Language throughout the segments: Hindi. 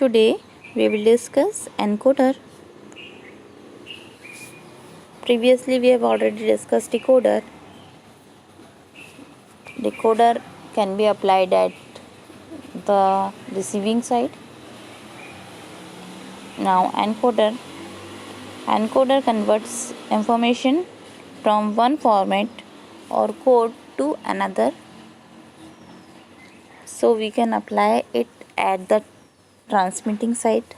Today we will discuss encoder. Previously we have already discussed decoder. Decoder can be applied at the receiving side. Now encoder. Encoder converts information from one format or code to another. So we can apply it at the transmitting side.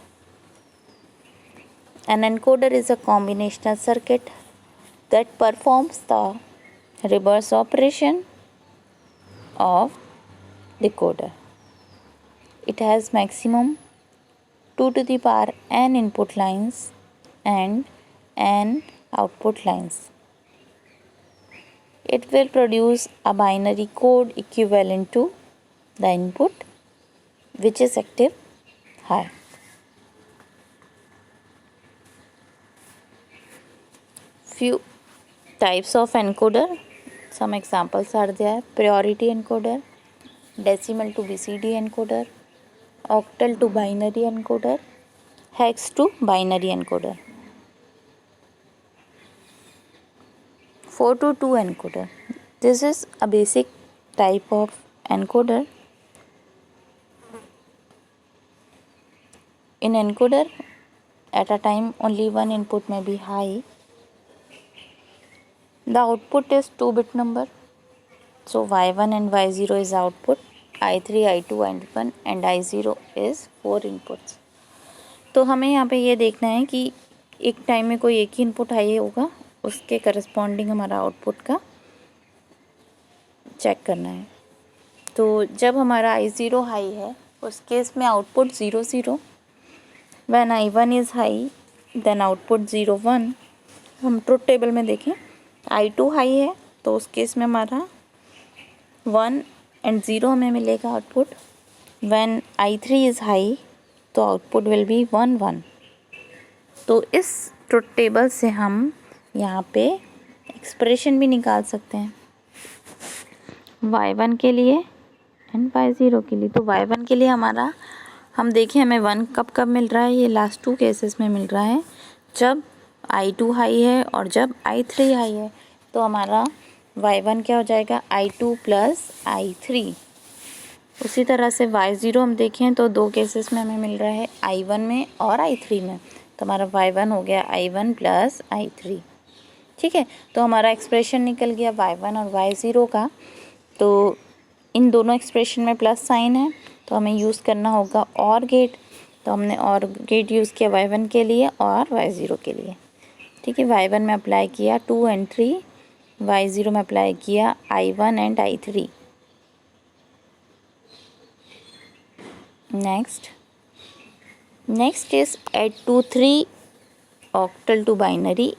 An encoder is a combinational circuit that performs the reverse operation of decoder. It has maximum 2 to the power n input lines and n output lines. It will produce a binary code equivalent to the input which is active high. Few types of encoder. Some examples are there: priority encoder, decimal to BCD encoder, octal to binary encoder, hex to binary encoder. 4 to 2 encoder. This is a basic type of encoder. In encoder, at a time only one input may be high. The output is 2-bit number. So y1 and y0 is output, i3, i2, i1 and i0 is 4 inputs. तो हमें यहाँ पे ये देखना है कि एक टाइम में कोई एक ही इनपुट हाई होगा, उसके करस्पॉन्डिंग हमारा आउटपुट का चेक करना है. तो जब हमारा i0 हाई है उस केस में output 0 0. When i1 is high then output 0 1. हम ट्रुथ टेबल में देखें, i2 हाई है तो उस केस में हमारा 1 एंड 0 हमें मिलेगा output. When i3 is high तो आउटपुट विल बी 1 1. तो इस ट्रुथ टेबल से हम यहाँ पे एक्सप्रेशन भी निकाल सकते हैं y1 के लिए एंड y0 के लिए. तो y1 के लिए हमारा हम देखें हमें 1 कब कब मिल रहा है. ये लास्ट 2 केसेस में मिल रहा है, जब i2 हाई है और जब i3 हाई है. तो हमारा y1 क्या हो जाएगा, i2 प्लस i3. उसी तरह से y0 हम देखें तो 2 केसेस में हमें मिल रहा है, i1 में और i3 में. तो हमारा y1 हो गया i1 प्लस i3. ठीक है, तो हमारा एक्सप्रेशन निकल गया y1 और y0 का. तो इन दोनों एक्सप्रेशन में प्लस साइन है तो हमें यूज़ करना होगा और गेट. तो हमने और गेट यूज़ किया y1 के लिए और y0 के लिए. ठीक है, y1 में अप्लाई किया 2 एंड 3, y0 में अप्लाई किया i1 and i3. Next is add to 3 octal to binary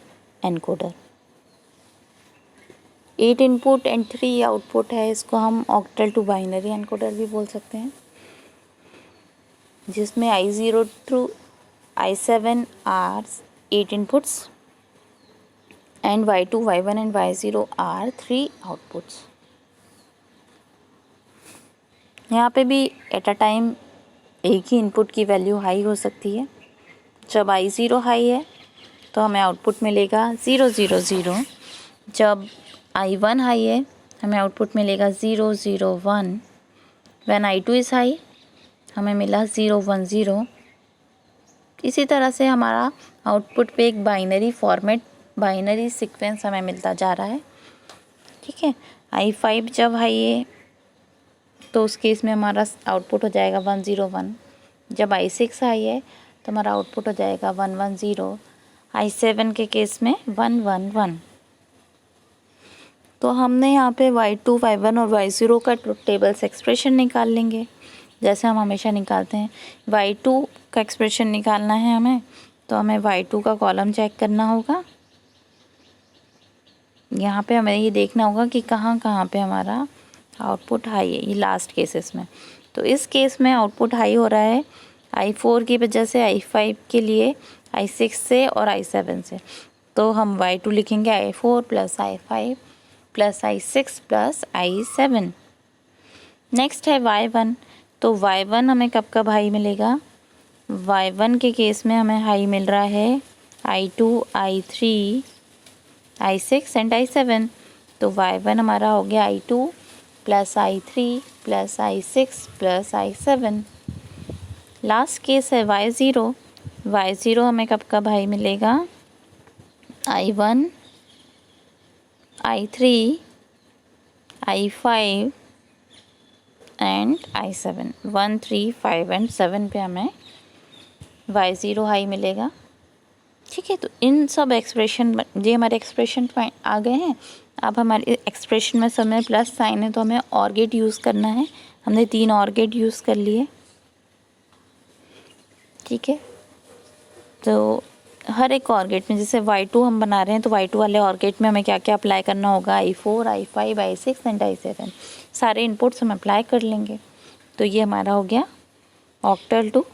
encoder. 8 input and 3 output है, इसको हम ऑक्टल टू बाइनरी एनकोडर भी बोल सकते हैं, जिसमें i0 through i7 are 8 inputs and y2, y1 and y0 are 3 outputs. यहाँ पे भी एट अ टाइम एक ही इनपुट की वैल्यू हाई हो सकती है. जब i0 हाई है तो हमें आउटपुट मिलेगा 0 0 0. जब i1 हाई है हमें आउटपुट मिलेगा 0 0 1. व्हेन i2 इज़ हाई हमें मिला 0 1 0. इसी तरह से हमारा आउटपुट पे एक बाइनरी फॉर्मेट, बाइनरी सीक्वेंस हमें मिलता जा रहा है. ठीक है, i5 जब हाई है तो उस केस में हमारा आउटपुट हो जाएगा 1 0 1. जब i6 हाई है तो हमारा आउटपुट हो जाएगा 1 1 0. i7 के केस में 1 1 1. तो हमने यहाँ पे y2, y1 और y0 का ट्रुथ टेबल से एक्सप्रेशन निकाल लेंगे, जैसे हम हमेशा निकालते हैं. y2 का एक्सप्रेशन निकालना है हमें, तो हमें y2 का कॉलम चेक करना होगा. यहाँ पे हमें ये देखना होगा कि कहाँ कहाँ पे हमारा आउटपुट हाई है, ये लास्ट केसेस में. तो इस केस में आउटपुट हाई हो रहा है i4 की वजह से, i5 के लिए i6 से और i7 से. तो हम y2 लिखेंगे i4 plus i5 plus i6 plus i7. Next है y1. तो y1 हमें कब कब हाई मिलेगा, y1 के केस में हमें हाई मिल रहा है I2, I3, I6 and I7। तो y1 हमारा हो गया I2 plus I3 plus I6 plus I7। Last case है y0। y0 हमें कब कब हाई मिलेगा? I1, I3, I5 and I7। 1, 3, 5 and 7 पे हमें y0 हाई मिलेगा। ठीक है, तो इन सब एक्सप्रेशन, ये हमारे एक्सप्रेशन आ गए हैं। अब हमारे एक्सप्रेशन में समय प्लस साइन है तो हमें और गेट यूज़ करना है। हमने 3 और गेट यूज़ कर लिए। ठीक है, तो हर एक और गेट में, जैसे y2 हम बना रहे हैं तो y2 वाले और गेट में हमें क्या क्या अप्लाई करना होगा? I4, I5, I6 and I7 सारे इनपुट्स हम अप्लाई कर लेंगे। तो ये हमारा हो गया octal to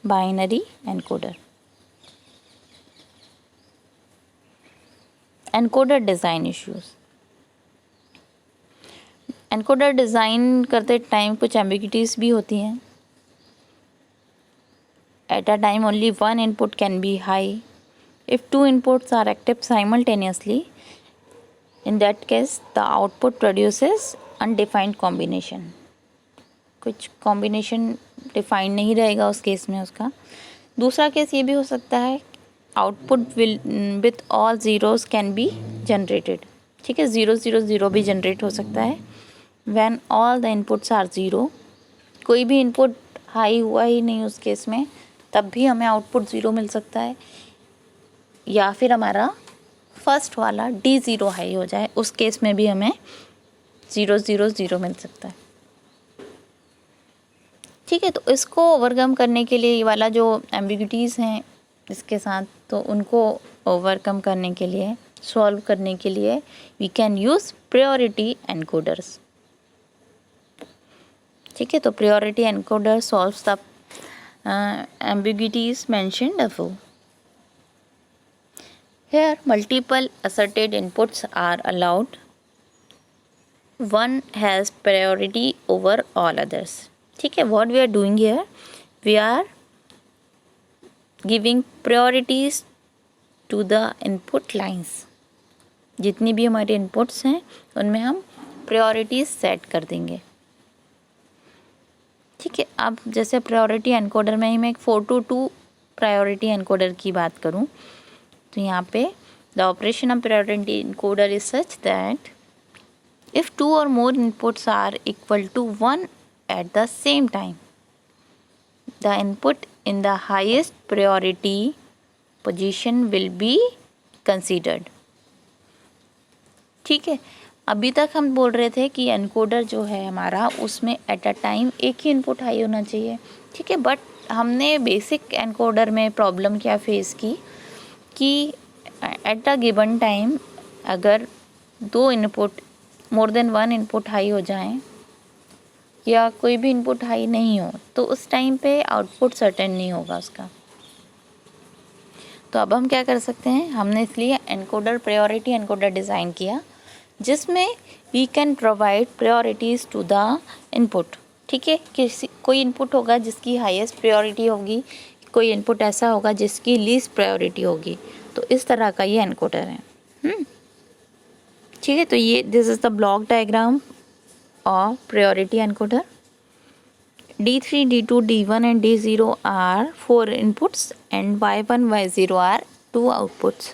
binary encoder. Encoder design issues. Encoder design करते टाइम कुछ एम्बिग्यूटीज भी होती हैं। At a time only one input can be high. If two inputs are active simultaneously, in that case the output produces undefined combination. कुछ कॉम्बिनेशन डिफाइंड नहीं रहेगा उस केस में उसका। दूसरा केस ये भी हो सकता है, output will with all zeros can be generated. ठीक है, 0 0 0 भी जनरेट हो सकता है। When all the inputs are zero, कोई भी इनपुट हाई हुआ ही नहीं उस केस में, तब भी हमें आउटपुट ज़ीरो मिल सकता है। या फिर हमारा फर्स्ट वाला D0 हाई हो जाए, उस केस में भी हमें 0 0 0 मिल सकता है। ठीक है, तो इसको ओवरकम करने के लिए, ये वाला जो एम्बिग्यूटीज़ हैं इसके साथ, तो उनको ओवरकम करने के लिए, सॉल्व करने के लिए we can use priority encoders. ठीक है, तो priority encoder solves the ambiguities mentioned above. Here multiple asserted inputs are allowed. One has priority over all others. ठीक है, what we are doing here, we are giving priorities to the input lines. जितनी भी हमारे inputs हैं उनमें हम priorities सेट कर देंगे। ठीक है, अब जैसे प्रायोरिटी एनकोडर में ही मैं एक 4 to 2 प्रायोरिटी एनकोडर की बात करूं, तो यहाँ पे the operation of priority encoder is such that if 2 or more inputs are equal to 1 at the same time, the input in the highest priority position will be considered. ठीक है, अभी तक हम बोल रहे थे कि एनकोडर जो है हमारा, उसमें एट अ टाइम एक ही इनपुट हाई होना चाहिए। ठीक है, बट हमने बेसिक एनकोडर में प्रॉब्लम क्या फेस की कि एट अ गिवन टाइम अगर 2 input, more than 1 input high हो जाएं या कोई भी इनपुट हाई नहीं हो, तो उस टाइम पे आउटपुट सर्टेन नहीं होगा उसका। तो अब हम क्या कर सकते हैं, हमने इसलिए एनकोडर, प्रायोरिटी एनकोडर डिज़ाइन किया जिसमें we can provide priorities to the input. ठीक है, कोई इनपुट होगा जिसकी हाईएस्ट प्रायोरिटी होगी, कोई इनपुट ऐसा होगा जिसकी लीस्ट प्रायोरिटी होगी। तो इस तरह का ये एनकोडर है। ठीक है, तो ये this is the block diagram of priority encoder. D3, D2, D1 and D0 are 4 inputs and Y1, Y0 are 2 outputs।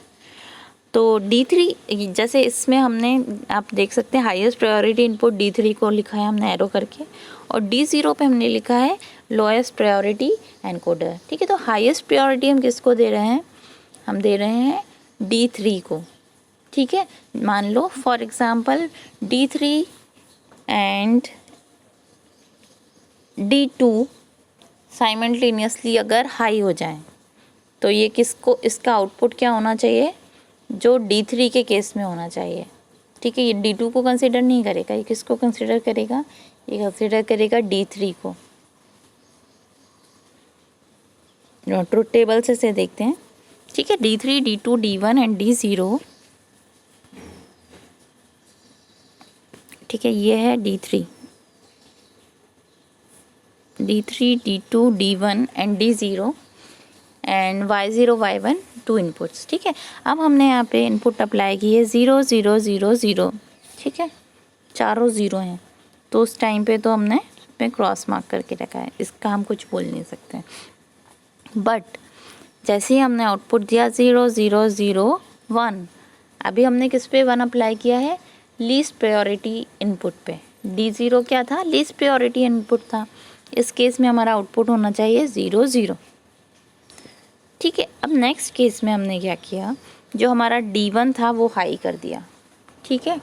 तो D3 जैसे इसमें हमने, आप देख सकते हैं हाईएस्ट प्रायोरिटी इनपुट D3 को लिखा है हमने एरो करके, और D0 पे हमने लिखा है लोएस्ट प्रायोरिटी एनकोडर। ठीक है, तो हाईएस्ट प्रायोरिटी हम किसको दे रहे हैं, हम दे रहे हैं D3 को। ठीक है, मान लो for example D3 and D2 simultaneously अगर हाई हो जाए, तो ये किसको, इसका आउटपुट क्या होना चाहिए, जो D3 के केस में होना चाहिए। ठीक है, ये D2 को कंसिडर नहीं करेगा, ये किसको कंसिडर करेगा, ये कंसिडर करेगा D3 को। ट्रुथ टेबल से देखते हैं। ठीक है, D3, D2, D1 and D0। ठीक है, ये है D3, D3, D2, D1 and D0 and Y0, Y1 2 inputs. ठीक है, अब हमने यहाँ पे इनपुट अप्लाई किए 0 0 0 0। ठीक है, चारों 0 हैं, तो उस टाइम पे तो हमने इसमें क्रॉस मार्क करके रखा है, इसका हम कुछ बोल नहीं सकते। बट जैसे ही हमने आउटपुट दिया 0 0 0 1, अभी हमने किस पे 1 अप्लाई किया है, लीस्ट प्रायोरिटी इनपुट पे। D0 क्या था, लीस्ट प्रायोरिटी इनपुट था। इस केस में हमारा आउटपुट होना चाहिए 0 0। ठीक है, अब नेक्स्ट केस में हमने क्या किया, जो हमारा D1 था वो हाई कर दिया। ठीक है,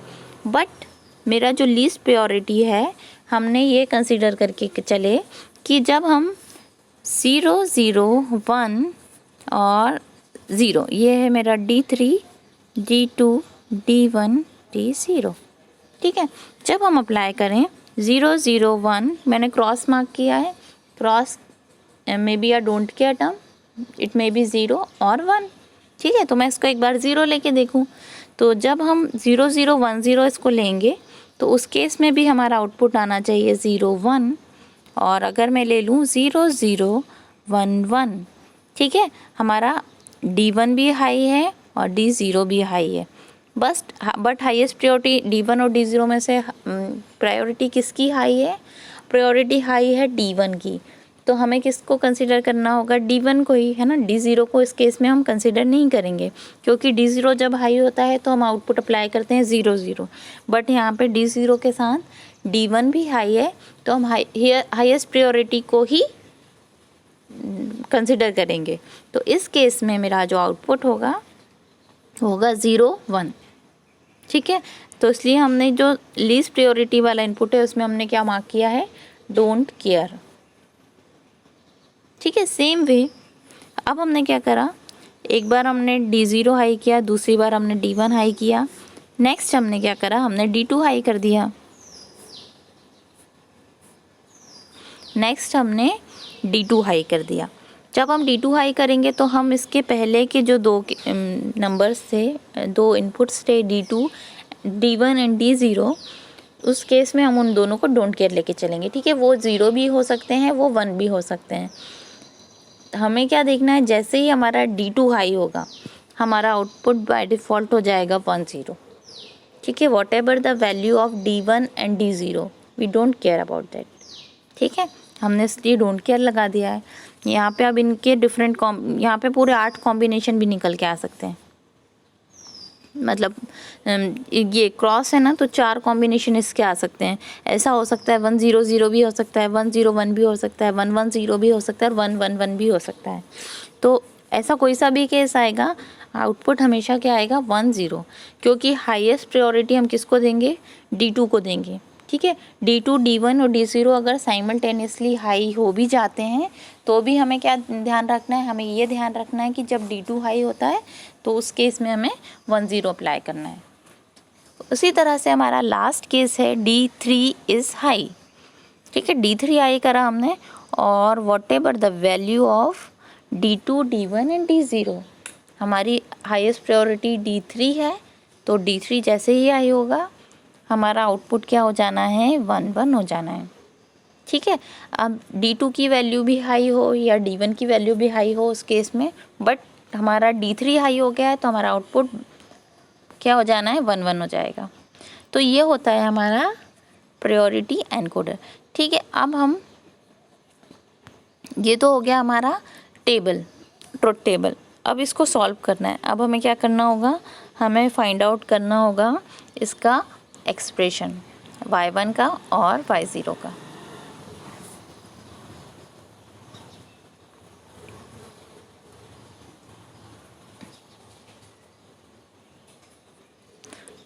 बट मेरा जो लीस्ट प्रायोरिटी है, हमने ये कंसीडर करके चले कि जब हम 0 0 1 और 0, ये है मेरा D3, D2, D1, D0। ठीक है, जब हम अप्लाई करें 0 0 1, मैंने क्रॉस मार्क किया है, cross may be a don't care term, it may be 0 और 1। ठीक है, तो मैं इसको एक बार 0 लेके देखूं, तो जब हम 0 0 1 0 इसको लेंगे तो उस केस में भी हमारा आउटपुट आना चाहिए 0 1। और अगर मैं ले लूँ 0 0 1 1, ठीक है, हमारा D1 भी हाई है और D0 भी हाई है। बट हाईएस्ट प्रायोरिटी D1 और D0 में से प्रायोरिटी किसकी हाई है, प्रायोरिटी हाई है D1 की। तो हमें किसको कंसीडर करना होगा, D1 को ही, है ना। D0 को इस केस में हम कंसीडर नहीं करेंगे, क्योंकि D0 जब हाई होता है तो हम आउटपुट अप्लाई करते हैं 0 0। बट यहाँ पे D0 के साथ D1 भी हाई है, तो हम हाईएस्ट प्रायोरिटी को ही कंसीडर करेंगे। तो इस केस में मेरा जो आउटपुट होगा 0 1। ठीक है, तो इसलिए हमने जो लीस्ट प्रायोरिटी वाला इनपुट है उसमें हमने क्या मार्क किया है, डोंट केयर। ठीक है, सेम वे अब हमने क्या करा, एक बार हमने D0 हाई किया, दूसरी बार हमने D1 हाई किया, नेक्स्ट हमने क्या करा, हमने D2 हाई कर दिया, नेक्स्ट हमने D2 हाई कर दिया। जब हम D2 हाई करेंगे तो हम इसके पहले के जो दो नंबर्स थे, दो इनपुट्स थे D2, D1 एंड D0, उस केस में हम उन दोनों को डोंट केयर लेके चलेंगे। ठीक है, वो 0 भी हो सकते हैं, वो 1 भी हो सकते हैं। हमें क्या देखना है, जैसे ही हमारा D2 हाई होगा हमारा आउटपुट बाय डिफ़ॉल्ट हो जाएगा 1 0। ठीक है, whatever the value of D1 and D0 we don't care about that. ठीक है, हमने इसलिए डोंट केयर लगा दिया है। यहाँ पे अब इनके डिफरेंट यहाँ पे पूरे 8 कॉम्बिनेशन भी निकल के आ सकते हैं। मतलब ये क्रॉस है ना, तो 4 कॉम्बिनेशन इसके आ सकते हैं। ऐसा हो सकता है 1 0 0 भी हो सकता है, 1 0 1 भी हो सकता है, 1 1 0 भी हो सकता है और 1 1 1 भी हो सकता है। तो ऐसा कोई सा भी केस आएगा, आउटपुट हमेशा क्या आएगा, 1 0, क्योंकि हाईएस्ट प्रायोरिटी हम किसको देंगे, D2 को देंगे। ठीक है, D2, D1 और D0 अगर साइमल्टेनियसली हाई हो भी जाते हैं तो भी हमें क्या ध्यान रखना है, हमें ये ध्यान रखना है कि जब D2 हाई होता है तो उस केस में हमें 1 0 अप्लाई करना है। उसी तरह से हमारा लास्ट केस है D3 इज़ हाई। ठीक है, D3 हाई करा हमने, और what ever the value of D2, D1 and D0, हमारी हाईएस्ट प्रायोरिटी D3 है, तो D3 जैसे ही हाई होगा हमारा आउटपुट क्या हो जाना है, 1 1 हो जाना है। ठीक है, अब D2 की वैल्यू भी हाई हो या D1 की वैल्यू भी हाई हो उस केस में, बट हमारा D3 हाई हो गया है तो हमारा आउटपुट क्या हो जाना है, 1 1 हो जाएगा। तो ये होता है हमारा प्रायोरिटी एनकोडर। ठीक है, अब हम, ये तो हो गया हमारा टेबल, ट्रुथ टेबल। अब इसको सॉल्व करना है। अब हमें क्या करना होगा, हमें फाइंड आउट करना होगा इसका एक्सप्रेशन y1 का और y0 का।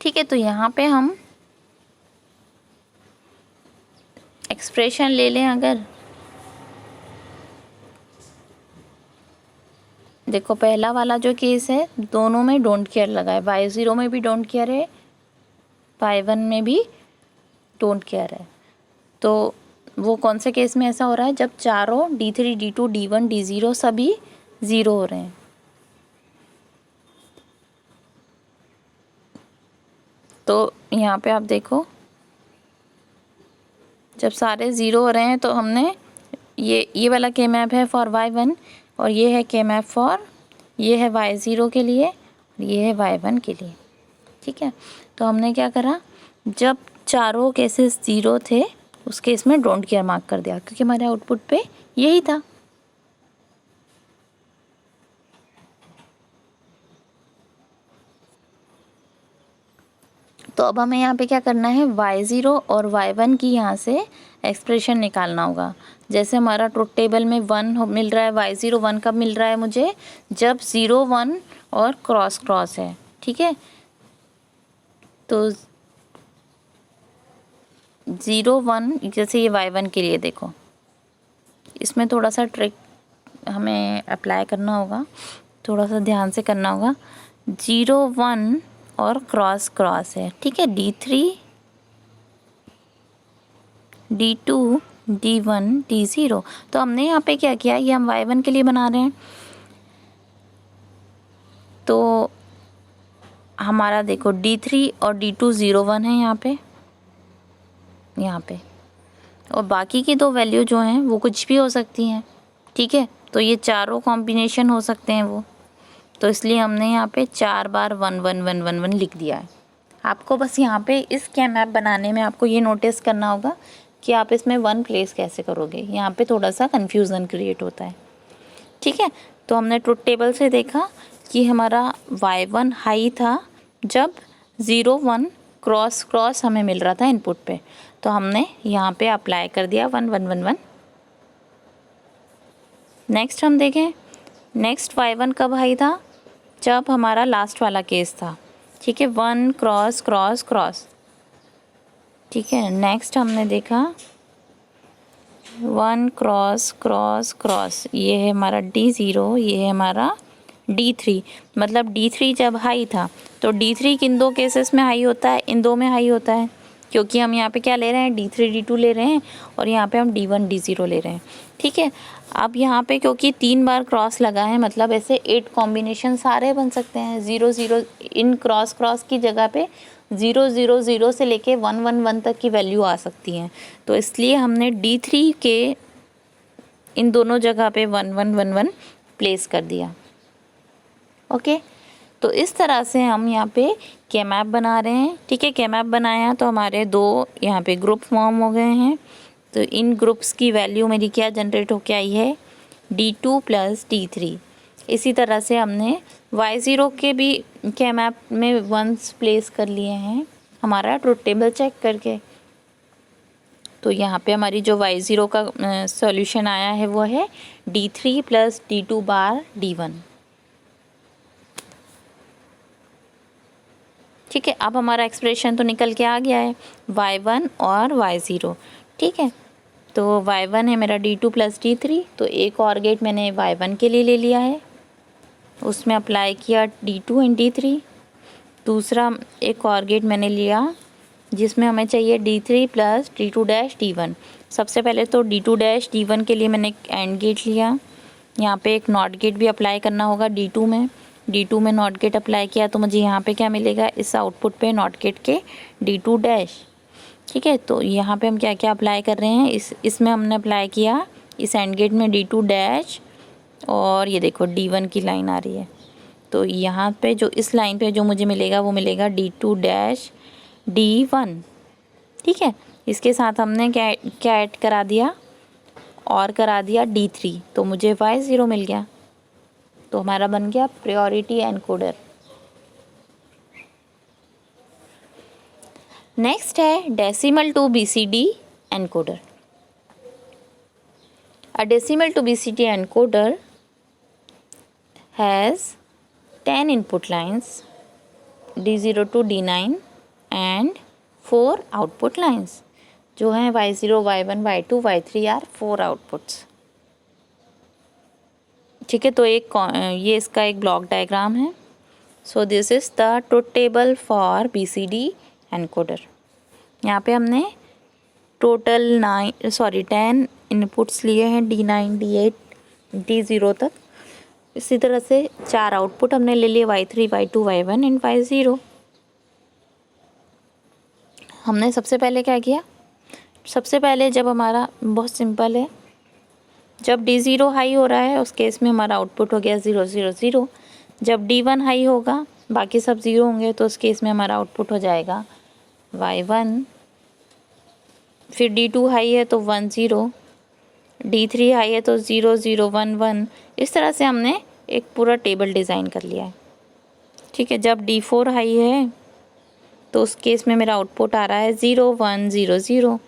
ठीक है, तो यहाँ पे हम एक्सप्रेशन ले लें। अगर देखो पहला वाला जो केस है, दोनों में डोंट केयर लगा है, y0 में भी डोंट केयर है, y1 में भी डोंट केयर है। तो वो कौन से केस में ऐसा हो रहा है, जब चारों D3, D2, D1, D0 सभी 0 हो रहे हैं। तो यहाँ पे आप देखो, जब सारे 0 हो रहे हैं तो हमने ये वाला के मैप है फॉर y1 और ये है के मैप फॉर, ये है y0 के लिए और ये है y1 के लिए। ठीक है, तो हमने क्या करा, जब चारों केसेस 0 थे उस केस में डोंट केयर मार्क कर दिया क्योंकि हमारे आउटपुट पे यही था। तो अब हमें यहाँ पे क्या करना है, y0 और y1 की यहाँ से एक्सप्रेशन निकालना होगा। जैसे हमारा ट्रुथ टेबल में 1 मिल रहा है, y0 1 कब मिल रहा है मुझे, जब 0 1 और क्रॉस क्रॉस है। ठीक है, तो 0 1, जैसे ये y1 के लिए देखो, इसमें थोड़ा सा ट्रिक हमें अप्लाई करना होगा, थोड़ा सा ध्यान से करना होगा। 0 1 और क्रॉस क्रॉस है। ठीक है, D3 D2 D1 D0। तो हमने यहाँ पे क्या किया, ये हम y1 के लिए बना रहे हैं, तो हमारा देखो D3 और D2 0 1 है यहाँ पे, और बाकी की दो वैल्यू जो हैं वो कुछ भी हो सकती हैं। ठीक है, तो ये चारों कॉम्बिनेशन हो सकते हैं वो, तो इसलिए हमने यहाँ पे 4 बार 1 1 1 1 1 लिख दिया है। आपको बस यहाँ पे इस के मैप बनाने में आपको ये नोटिस करना होगा कि आप इसमें 1 प्लेस कैसे करोगे, यहाँ पे थोड़ा सा कन्फ्यूज़न क्रिएट होता है। ठीक है, तो हमने ट्रुथ टेबल से देखा कि हमारा y1 हाई था जब 0 1 क्रॉस क्रॉस हमें मिल रहा था इनपुट पे, तो हमने यहाँ पे अप्लाई कर दिया 1 1 1 1। नेक्स्ट हम देखें, नेक्स्ट y1 कब हाई था, जब हमारा लास्ट वाला केस था। ठीक है, 1 क्रॉस क्रॉस क्रॉस। ठीक है, नेक्स्ट हमने देखा 1 क्रॉस क्रॉस क्रॉस, ये है हमारा D0, ये है हमारा D3। मतलब D3 जब हाई था तो D3 किन दो केसेस में हाई होता है, इन दो में हाई होता है, क्योंकि हम यहाँ पे क्या ले रहे हैं, D3 D2 ले रहे हैं और यहाँ पे हम D1 D0 ले रहे हैं। ठीक है, अब यहाँ पे क्योंकि 3 बार क्रॉस लगा है, मतलब ऐसे 8 कॉम्बिनेशन सारे बन सकते हैं। 0 0 इन क्रॉस क्रॉस की जगह पे 0 0 0 से लेके 1 1 1 तक की वैल्यू आ सकती हैं, तो इसलिए हमने D3 के इन दोनों जगह पे 1 1 1 1 प्लेस कर दिया। ओके, तो इस तरह से हम यहाँ पे के मैप बना रहे हैं। ठीक है, के मैप बनाया तो हमारे दो यहाँ पे ग्रुप फॉर्म हो गए हैं, तो इन ग्रुप्स की वैल्यू मेरी क्या जनरेट होके आई है, D2 + D3। इसी तरह से हमने y0 के भी के मैप में 1s प्लेस कर लिए हैं हमारा ट्रुथ टेबल चेक करके। तो यहाँ पे हमारी जो y0 का सॉल्यूशन आया है वो है D3 + D2 बार D1। ठीक है, अब हमारा एक्सप्रेशन तो निकल के आ गया है, y1 और y0। ठीक है, तो y1 है मेरा D2 + D3, तो एक और गेट मैंने y1 के लिए ले लिया है, उसमें अप्लाई किया D2 & D3। दूसरा एक और गेट मैंने लिया जिसमें हमें चाहिए D3 + D2 D1। सबसे पहले तो D2 D1 के लिए मैंने एक एंड गेट लिया, यहाँ पे एक नॉट गेट भी अप्लाई करना होगा D2 में। D2 में नॉट गेट अप्लाई किया तो मुझे यहाँ पे क्या मिलेगा, इस आउटपुट पे नॉट गेट के D2 डैश। ठीक है, तो यहाँ पे हम क्या क्या अप्लाई कर रहे हैं, इसमें हमने अप्लाई किया इस एंड गेट में D2 डैश, और ये देखो D1 की लाइन आ रही है, तो यहाँ पे जो इस लाइन पे जो मुझे मिलेगा वो मिलेगा D2 डैश D1। ठीक है, इसके साथ हमने क्या ऐड करा दिया, और करा दिया D3, तो मुझे y0 मिल गया, तो हमारा बन गया प्रायोरिटी एनकोडर। नेक्स्ट है decimal to BCD encoder. A decimal to BCD encoder has 10 input lines D0 to D9 and 4 output lines, जो हैं y0 y1 y2 y3 are 4 outputs. ठीक है, तो ये इसका एक ब्लॉक डायग्राम है। So this is the truth table for BCD encoder. यहाँ पे हमने टोटल 10 इनपुट्स लिए हैं D9 D8 D0 तक। इसी तरह से 4 आउटपुट हमने ले लिए y3 y2 y1 and y0। हमने सबसे पहले क्या किया, सबसे पहले जब हमारा बहुत सिंपल है, जब D0 हाई हो रहा है उस केस में हमारा आउटपुट हो गया 0 0 0। जब D1 हाई होगा, बाकी सब 0 होंगे, तो उस केस में हमारा आउटपुट हो जाएगा Y1। फिर D2 हाई है तो 1 0, D3 हाई है तो 0 0 1 1। इस तरह से हमने एक पूरा टेबल डिज़ाइन कर लिया है। ठीक है, जब D4 हाई है तो उस केस में मेरा आउटपुट आ रहा है 0 1 0 0।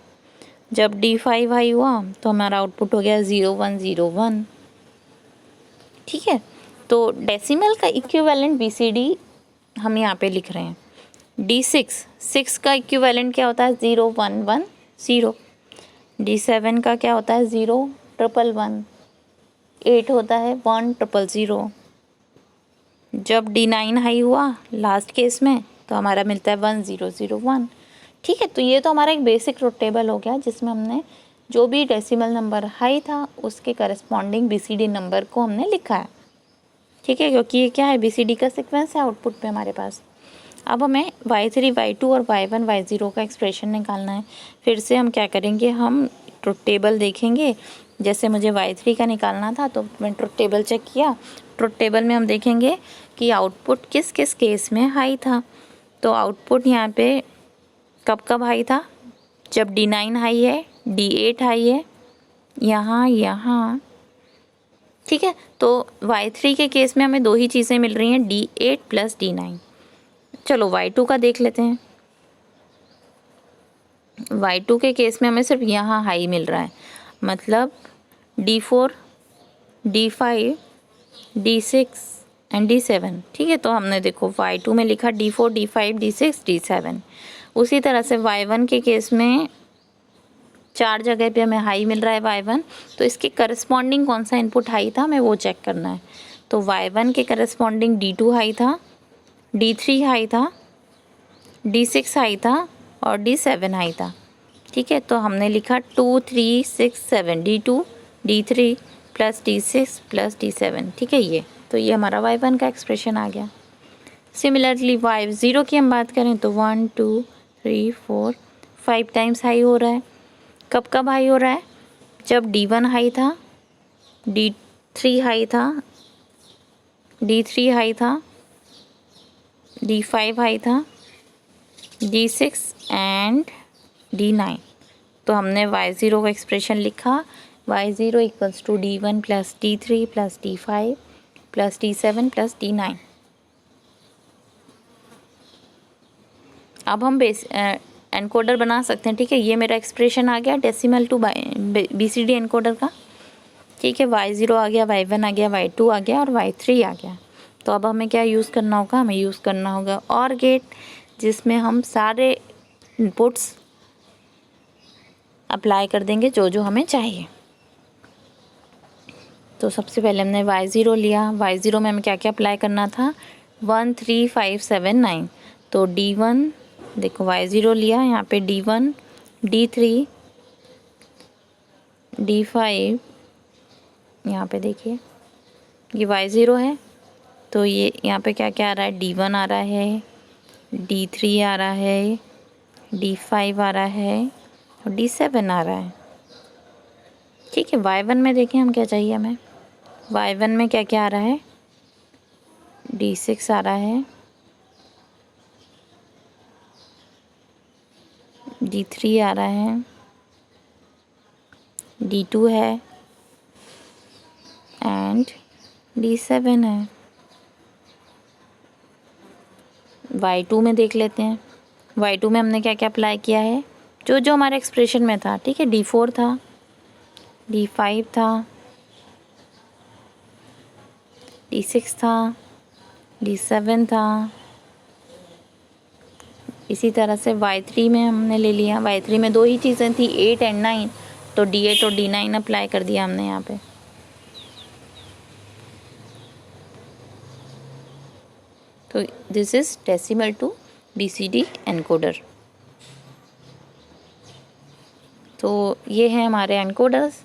जब D5 हाई हुआ तो हमारा आउटपुट हो गया 0 1 0 1। ठीक है, तो डेसिमल का इक्विवेलेंट BCD हम यहाँ पे लिख रहे हैं। D6 6 का इक्विवेलेंट क्या होता है 0 1 1 0। D7 का क्या होता है 0 1 1 1। 8 होता है 1 0 0। जब D9 हाई हुआ लास्ट केस में तो हमारा मिलता है 1 0 0 1। ठीक है, तो ये तो हमारा एक बेसिक ट्रुथ टेबल हो गया जिसमें हमने जो भी डेसिमल नंबर हाई था उसके करस्पॉन्डिंग BCD नंबर को हमने लिखा है। ठीक है, क्योंकि ये क्या है BCD का सीक्वेंस है आउटपुट पे हमारे पास। अब हमें Y3 Y2 और Y1 Y0 का एक्सप्रेशन निकालना है। फिर से हम क्या करेंगे, हम ट्रुथ टेबल देखेंगे। जैसे मुझे Y3 का निकालना था तो मैं ट्रुथ टेबल चेक किया। ट्रुथ टेबल में हम देखेंगे कि आउटपुट किस किस केस में हाई था। तो आउटपुट यहाँ पे कब कब हाई था, जब D9 हाई है, D8 हाई है, यहाँ। ठीक है, तो Y3 के केस में हमें दो ही चीज़ें मिल रही हैं, D8 प्लस D9। चलो Y2 का देख लेते हैं। Y2 के केस में हमें सिर्फ यहाँ हाई मिल रहा है, मतलब D4 D5 D6 and D7। ठीक है, तो हमने देखो Y2 में लिखा D4 D5 D6 D7। उसी तरह से Y1 के केस में 4 जगह पे हमें हाई मिल रहा है Y1, तो इसके करस्पॉन्डिंग कौन सा इनपुट हाई था हमें वो चेक करना है। तो Y1 के करस्पॉन्डिंग D2 हाई था, D3 हाई था, D6 हाई था और D7 हाई था। ठीक है, तो हमने लिखा 2 3 6 7 D2 D3 plus D6 plus D7। ठीक है, ये हमारा Y1 का एक्सप्रेशन आ गया। सिमिलरली Y0 की हम बात करें तो 1 2 3 4 5 टाइम्स हाई हो रहा है। कब कब हाई हो रहा है, जब D1 हाई था, D3 हाई था, D3 हाई था, D5 हाई था, D6 एंड D9। तो हमने Y0 का एक्सप्रेशन लिखा, Y0 equals to D1 plus D3 plus D5 plus D7 plus D9। अब हम एनकोडर बना सकते हैं। ठीक है, ये मेरा एक्सप्रेशन आ गया डेसिमल टू BCD एनकोडर का। ठीक है, Y0 आ गया, Y1 आ गया, Y2 आ गया और Y3 आ गया। तो अब हमें क्या यूज़ करना होगा, हमें यूज़ करना होगा OR गेट, जिसमें हम सारे इनपुट्स अप्लाई कर देंगे जो जो हमें चाहिए। तो सबसे पहले हमने Y0 लिया। Y0 में हमें क्या क्या अप्लाई करना था, 1 3 5 7 9। तो D1 देखो Y0 लिया, यहाँ पे D1 D3 D5, यहाँ पे देखिए ये Y0 है, तो ये यहाँ पे क्या क्या आ रहा है, D1 आ रहा है, D3 आ रहा है, D5 आ रहा है और D7 आ रहा है। ठीक है, Y1 में देखें हम क्या चाहिए, हमें Y1 में क्या क्या आ रहा है, D6 आ रहा है, D3 आ रहा है, D2 है एंड D7 है। Y2 में देख लेते हैं। Y2 में हमने क्या क्या अप्लाई किया है, जो जो हमारे एक्सप्रेशन में था। ठीक है, D4 था, D5 था, D6 था, D7 था। इसी तरह से Y3 में हमने ले लिया। Y3 में दो ही चीज़ें थी, 8 एंड 9, तो D8 और D9 अप्लाई कर दिया हमने यहाँ पे। तो this is decimal to BCD encoder. तो ये हैं हमारे एनकोडर्स।